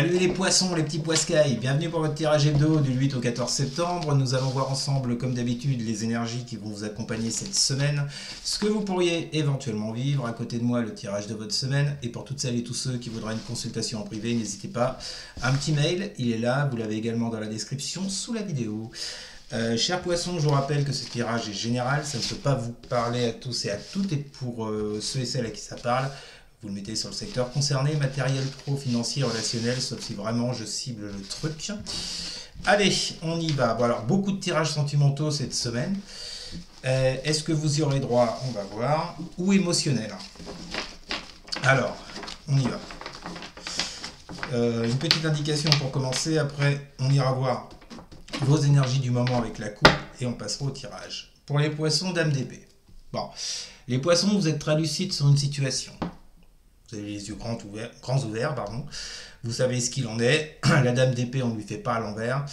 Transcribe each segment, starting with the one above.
Salut les poissons, les petits poiscailles, bienvenue pour votre tirage hebdo du 8 au 14 septembre. Nous allons voir ensemble, comme d'habitude, les énergies qui vont vous accompagner cette semaine, ce que vous pourriez éventuellement vivre. À côté de moi, le tirage de votre semaine. Et pour toutes celles et tous ceux qui voudraient une consultation en privé, n'hésitez pas. Un petit mail, il est là, vous l'avez également dans la description sous la vidéo. Chers poissons, je vous rappelle que ce tirage est général, ça ne peut pas vous parler à tous et à toutes, et pour ceux et celles à qui ça parle, vous le mettez sur le secteur concerné, matériel, pro, financier, relationnel, sauf si vraiment je cible le truc. Allez, on y va. Bon, alors, beaucoup de tirages sentimentaux cette semaine. Est-ce que vous y aurez droit? On va voir. Ou émotionnel. Alors, on y va. Une petite indication pour commencer. Après, on ira voir vos énergies du moment avec la coupe et on passera au tirage. Pour les poissons, dame d'épée. Bon, les poissons, vous êtes très lucides sur une situation. Vous avez les yeux grands ouverts, pardon. Vous savez ce qu'il en est. La dame d'épée, on ne lui fait pas à l'envers.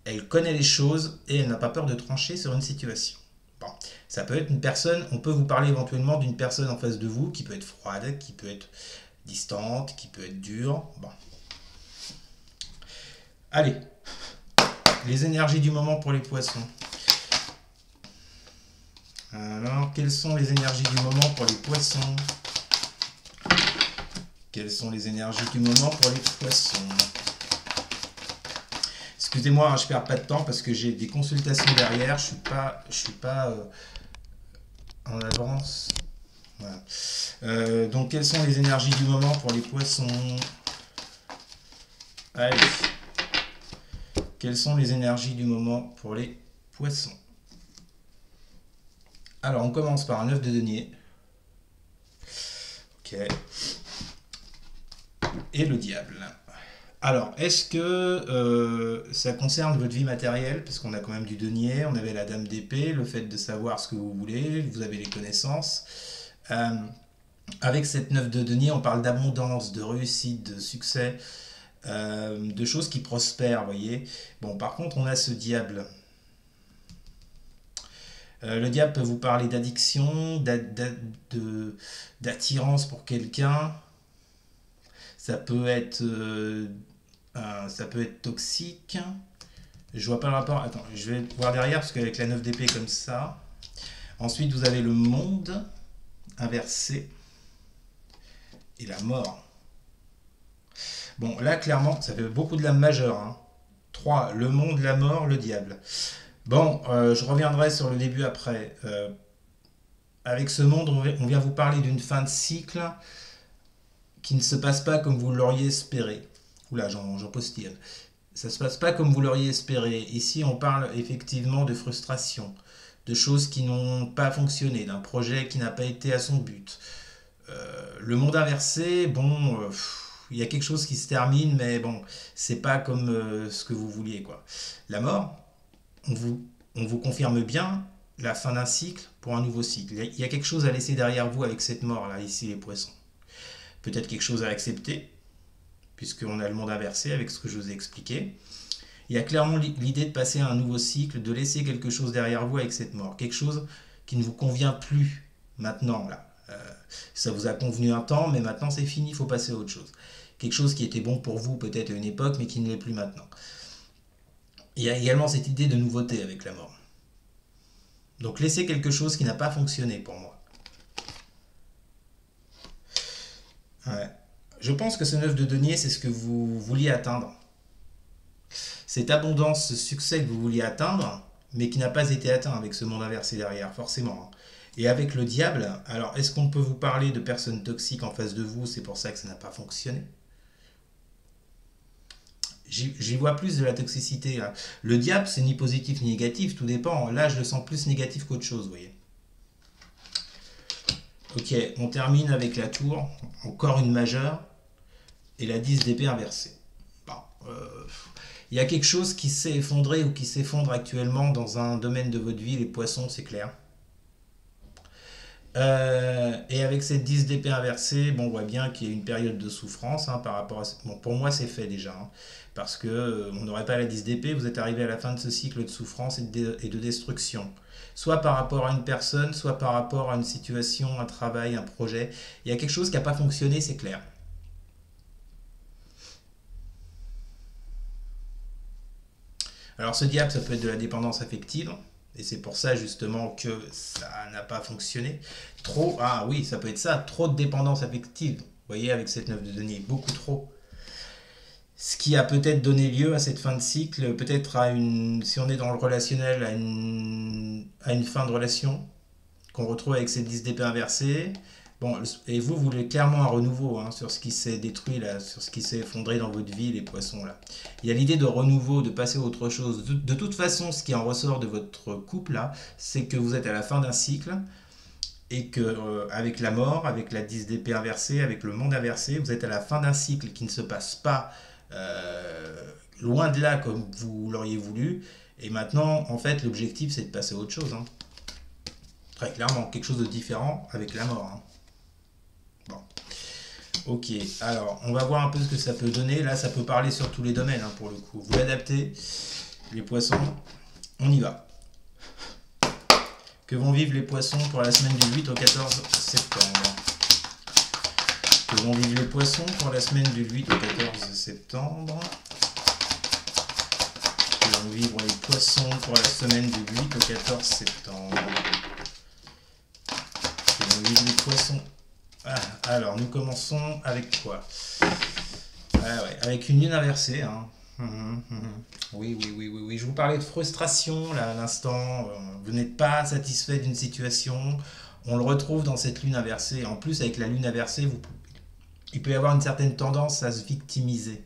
Elle connaît les choses et elle n'a pas peur de trancher sur une situation. Bon, ça peut être une personne, on peut vous parler éventuellement d'une personne en face de vous qui peut être froide, qui peut être distante, qui peut être dure. Bon. Allez, les énergies du moment pour les poissons. Alors, quelles sont les énergies du moment pour les poissons ? Quelles sont les énergies du moment pour les poissons? Excusez-moi, je perds pas de temps parce que j'ai des consultations derrière. Je suis pas en avance. Voilà. Donc, quelles sont les énergies du moment pour les poissons? Allez. Quelles sont les énergies du moment pour les poissons? Alors, on commence par un œuf de denier. Ok. Et le diable. Alors, est-ce que ça concerne votre vie matérielle? Parce qu'on a quand même du denier, on avait la dame d'épée, le fait de savoir ce que vous voulez, vous avez les connaissances. Avec cette 9 de denier, on parle d'abondance, de réussite, de succès, de choses qui prospèrent, vous voyez. Bon, par contre, on a ce diable. Le diable peut vous parler d'addiction, d'attirance pour quelqu'un. Ça peut être toxique. Je vois pas le rapport. Attends, je vais voir derrière parce qu'avec la 9 d'épée comme ça. Ensuite, vous avez le monde inversé et la mort. Bon, là, clairement, ça fait beaucoup de lames majeures. Hein. 3, le monde, la mort, le diable. Bon, je reviendrai sur le début après. Avec ce monde, on vient vous parler d'une fin de cycle qui ne se passe pas comme vous l'auriez espéré. Oula, j'en postille. Ça ne se passe pas comme vous l'auriez espéré. Ici, on parle effectivement de frustration, de choses qui n'ont pas fonctionné, d'un projet qui n'a pas été à son but. Le monde inversé, bon, il y a quelque chose qui se termine, mais bon, c'est pas comme ce que vous vouliez, quoi. La mort, on vous confirme bien la fin d'un cycle pour un nouveau cycle. Il y a quelque chose à laisser derrière vous avec cette mort-là, ici, les poissons. Peut-être quelque chose à accepter, puisqu'on a le monde inversé avec ce que je vous ai expliqué. Il y a clairement l'idée de passer à un nouveau cycle, de laisser quelque chose derrière vous avec cette mort. Quelque chose qui ne vous convient plus maintenant. Là. Ça vous a convenu un temps, mais maintenant c'est fini, il faut passer à autre chose. Quelque chose qui était bon pour vous peut-être à une époque, mais qui ne l'est plus maintenant. Il y a également cette idée de nouveauté avec la mort. Donc laissez quelque chose qui n'a pas fonctionné pour moi. Ouais. Je pense que ce 9 de denier, c'est ce que vous vouliez atteindre. Cette abondance, ce succès que vous vouliez atteindre, mais qui n'a pas été atteint avec ce monde inversé derrière, forcément. Et avec le diable, alors est-ce qu'on peut vous parler de personnes toxiques en face de vous? C'est pour ça que ça n'a pas fonctionné. J'y vois plus de la toxicité. Là. Le diable, c'est ni positif ni négatif, tout dépend. Là, je le sens plus négatif qu'autre chose, vous voyez. Ok, on termine avec la tour, encore une majeure, et la 10 d'épée inversée. Bon, il y a quelque chose qui s'est effondré ou qui s'effondre actuellement dans un domaine de votre vie, les poissons, c'est clair. Et avec cette 10 d'épée inversée, bon, on voit bien qu'il y a une période de souffrance hein, par rapport à... Bon, pour moi, c'est fait déjà, hein, parce que on n'aurait pas la 10 d'épée, vous êtes arrivé à la fin de ce cycle de souffrance et de destruction. Soit par rapport à une personne, soit par rapport à une situation, un travail, un projet. Il y a quelque chose qui n'a pas fonctionné, c'est clair. Alors ce diable, ça peut être de la dépendance affective. Et c'est pour ça justement que ça n'a pas fonctionné. Trop, ah oui, ça peut être ça, trop de dépendance affective. Vous voyez, avec cette 9 de denier, beaucoup trop. Ce qui a peut-être donné lieu à cette fin de cycle, peut-être à une, si on est dans le relationnel, à une fin de relation qu'on retrouve avec cette 10 d'épée inversée. Bon, et vous voulez clairement un renouveau hein, sur ce qui s'est détruit, là, sur ce qui s'est effondré dans votre vie, les poissons. Là. Il y a l'idée de renouveau, de passer à autre chose. De toute façon, ce qui en ressort de votre couple, là, c'est que vous êtes à la fin d'un cycle et que avec la mort, avec la 10 d'épée inversée, avec le monde inversé, vous êtes à la fin d'un cycle qui ne se passe pas loin de là comme vous l'auriez voulu. Et maintenant, en fait, l'objectif, c'est de passer à autre chose. Hein. Très clairement, quelque chose de différent avec la mort. Hein. Bon. Ok, alors, on va voir un peu ce que ça peut donner. Là, ça peut parler sur tous les domaines, hein, pour le coup. Vous l'adaptez, les poissons, on y va. Que vont vivre les poissons pour la semaine du 8 au 14 septembre. Que vont vivre les poissons pour la semaine du 8 au 14 septembre. Que vont vivre les poissons pour la semaine du 8 au 14 septembre. Que vont vivre les poissons. Ah, alors, nous commençons avec quoi? Ah ouais, avec une lune inversée. Hein. Oui. Je vous parlais de frustration là à l'instant. Vous n'êtes pas satisfait d'une situation. On le retrouve dans cette lune inversée. En plus, avec la lune inversée, il peut y avoir une certaine tendance à se victimiser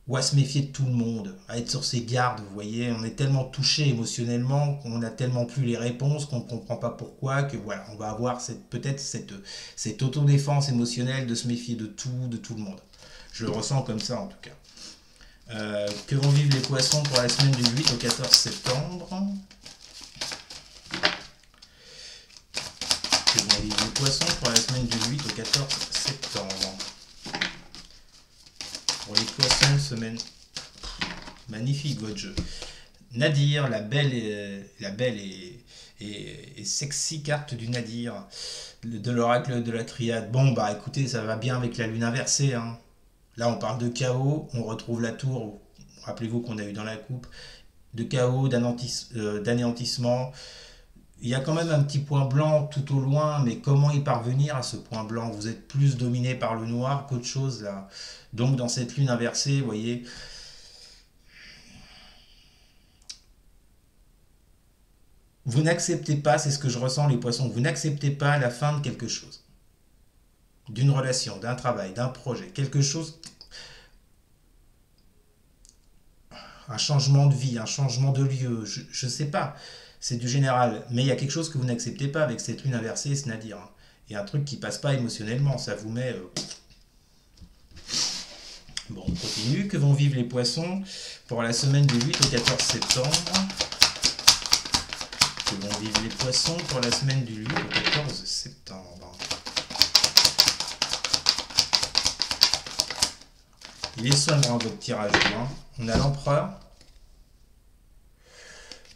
ou à se méfier de tout le monde, à être sur ses gardes. Vous voyez, on est tellement touché émotionnellement qu'on n'a tellement plus les réponses, qu'on ne comprend pas pourquoi, que voilà, on va avoir peut-être cette autodéfense émotionnelle de se méfier de tout le monde. Je le ressens comme ça en tout cas. Que vont vivre les poissons pour la semaine du 8 au 14 septembre? Que vont vivre les poissons pour la semaine du 8 au 14 septembre? Pour les poissons, semaine magnifique votre jeu. Nadir, la belle et sexy carte du Nadir, de l'oracle de la triade. Bon bah écoutez, ça va bien avec la lune inversée. Hein. Là, on parle de chaos, on retrouve la tour, rappelez-vous qu'on a eu dans la coupe, de chaos, d'anéantissement. Il y a quand même un petit point blanc tout au loin, mais comment y parvenir à ce point blanc? Vous êtes plus dominé par le noir qu'autre chose, là. Donc, dans cette lune inversée, vous voyez, vous n'acceptez pas, c'est ce que je ressens, les poissons, vous n'acceptez pas la fin de quelque chose. D'une relation, d'un travail, d'un projet, quelque chose, un changement de vie, un changement de lieu, je ne sais pas, c'est du général, mais il y a quelque chose que vous n'acceptez pas avec cette lune inversée et ce nadir. Hein. Il y a un truc qui passe pas émotionnellement, ça vous met... Bon, on continue, que vont vivre les poissons pour la semaine du 8 au 14 septembre. Que vont vivre les poissons pour la semaine du 8 au 14 septembre. Il est sombre hein, votre tirage. Hein. On a l'empereur.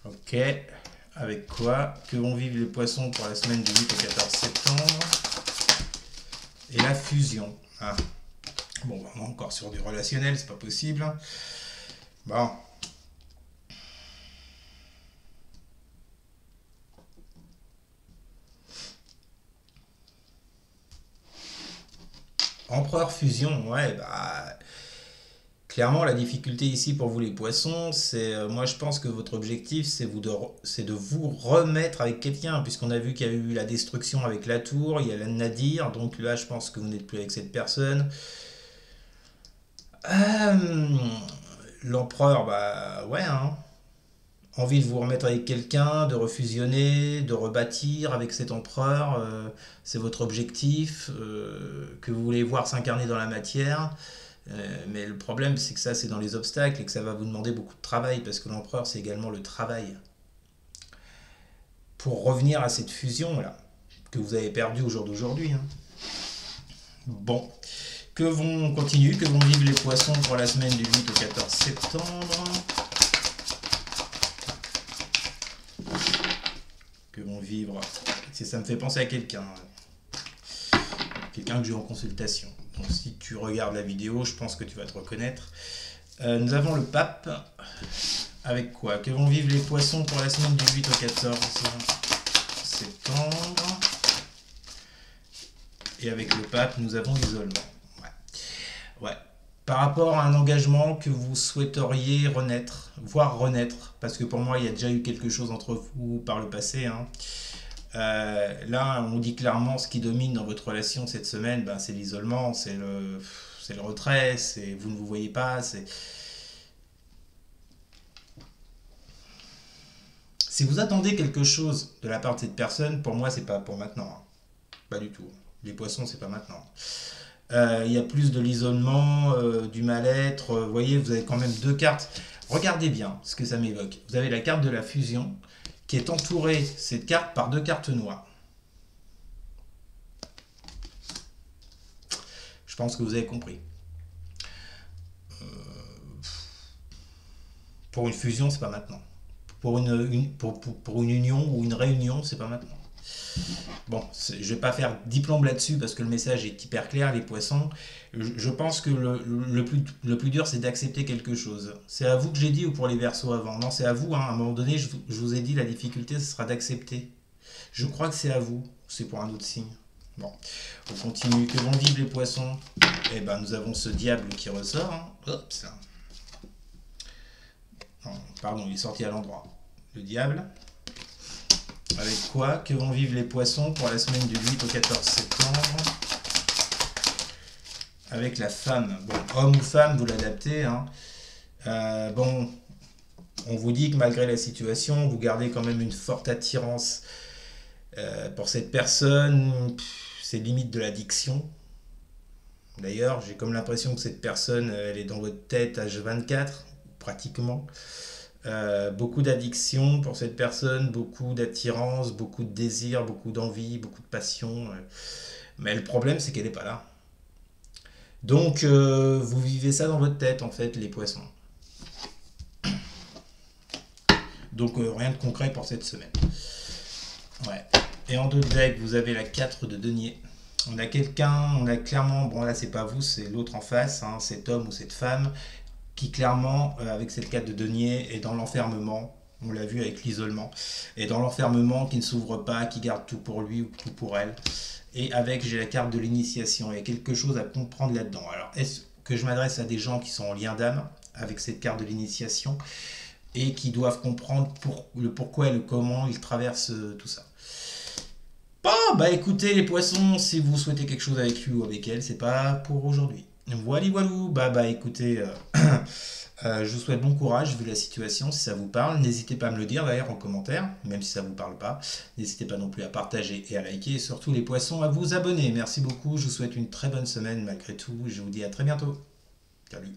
Ok. Avec quoi? Que vont vivre les poissons pour la semaine du 8 au 14 septembre. Et la fusion. Ah. Bon, on est encore sur du relationnel, c'est pas possible. Bon. Empereur fusion, ouais, bah... Clairement, la difficulté ici pour vous les poissons, c'est, moi je pense que votre objectif, c'est de vous remettre avec quelqu'un, puisqu'on a vu qu'il y a eu la destruction avec la tour, il y a la Nadir, donc là je pense que vous n'êtes plus avec cette personne. L'empereur, bah ouais, hein. Envie de vous remettre avec quelqu'un, de refusionner, de rebâtir avec cet empereur, c'est votre objectif, que vous voulez voir s'incarner dans la matière. Mais le problème, c'est que ça, c'est dans les obstacles et que ça va vous demander beaucoup de travail parce que l'empereur, c'est également le travail. Pour revenir à cette fusion-là, que vous avez perdue au jour d'aujourd'hui. Hein. Bon. Que vont vivre les poissons pour la semaine du 8 au 14 septembre. Que vont vivre... Ça me fait penser à quelqu'un. Quelqu'un que j'ai en consultation. Donc si tu regardes la vidéo, je pense que tu vas te reconnaître. Nous avons le pape. Avec quoi? Que vont vivre les poissons pour la semaine du 8 au 14 septembre? Et avec le pape, nous avons l'isolement. Ouais. Ouais. Par rapport à un engagement que vous souhaiteriez renaître, voire renaître, parce que pour moi, il y a déjà eu quelque chose entre vous par le passé, hein. Là, on dit clairement ce qui domine dans votre relation cette semaine, ben, c'est l'isolement, c'est le retrait, c'est vous ne vous voyez pas. Si vous attendez quelque chose de la part de cette personne, pour moi, c'est pas pour maintenant, hein. Pas du tout. Les poissons, c'est pas maintenant. Il y a plus de l'isolement, du mal-être. Vous voyez, vous avez quand même deux cartes. Regardez bien ce que ça m'évoque. Vous avez la carte de la fusion qui est entourée, cette carte, par deux cartes noires. Je pense que vous avez compris. Pour une fusion, c'est pas maintenant. Pour une union ou une réunion, c'est pas maintenant. Bon, je vais pas faire diplôme là-dessus parce que le message est hyper clair, les poissons. Je pense que le plus dur, c'est d'accepter quelque chose. C'est à vous que j'ai dit ou pour les versos avant? Non, c'est à vous, hein. À un moment donné, je vous ai dit la difficulté, ce sera d'accepter. Je crois que c'est à vous. C'est pour un autre signe. Bon, on continue. Que vont vivre les poissons? Eh ben, nous avons ce diable qui ressort, hein. Hop, ça. Non, pardon, il est sorti à l'endroit. Le diable. Avec quoi? Que vont vivre les poissons pour la semaine du 8 au 14 septembre? Avec la femme. Bon, homme ou femme, vous l'adaptez, hein. Bon, on vous dit que malgré la situation, vous gardez quand même une forte attirance pour cette personne. C'est limite de l'addiction. D'ailleurs, j'ai comme l'impression que cette personne, elle est dans votre tête H24, pratiquement. Beaucoup d'addiction pour cette personne, beaucoup d'attirance, beaucoup de désir, beaucoup d'envie, beaucoup de passion. Mais le problème, c'est qu'elle n'est pas là. Donc, vous vivez ça dans votre tête, en fait, les poissons. Donc, rien de concret pour cette semaine. Ouais. Et en deux decks, vous avez la 4 de denier. On a quelqu'un, on a clairement, bon là c'est pas vous, c'est l'autre en face, hein, cet homme ou cette femme, qui clairement, avec cette carte de denier, est dans l'enfermement. On l'a vu avec l'isolement. Et dans l'enfermement, qui ne s'ouvre pas, qui garde tout pour lui ou tout pour elle. Et avec, j'ai la carte de l'initiation. Il y a quelque chose à comprendre là-dedans. Alors, est-ce que je m'adresse à des gens qui sont en lien d'âme avec cette carte de l'initiation et qui doivent comprendre le pourquoi et le comment ils traversent tout ça? Bon, bah écoutez les poissons, si vous souhaitez quelque chose avec lui ou avec elle, c'est pas pour aujourd'hui. Voilà, voilou. Bah écoutez, je vous souhaite bon courage vu la situation, si ça vous parle. N'hésitez pas à me le dire d'ailleurs en commentaire, même si ça vous parle pas. N'hésitez pas non plus à partager et à liker, et surtout les poissons à vous abonner. Merci beaucoup, je vous souhaite une très bonne semaine malgré tout. Je vous dis à très bientôt. Salut.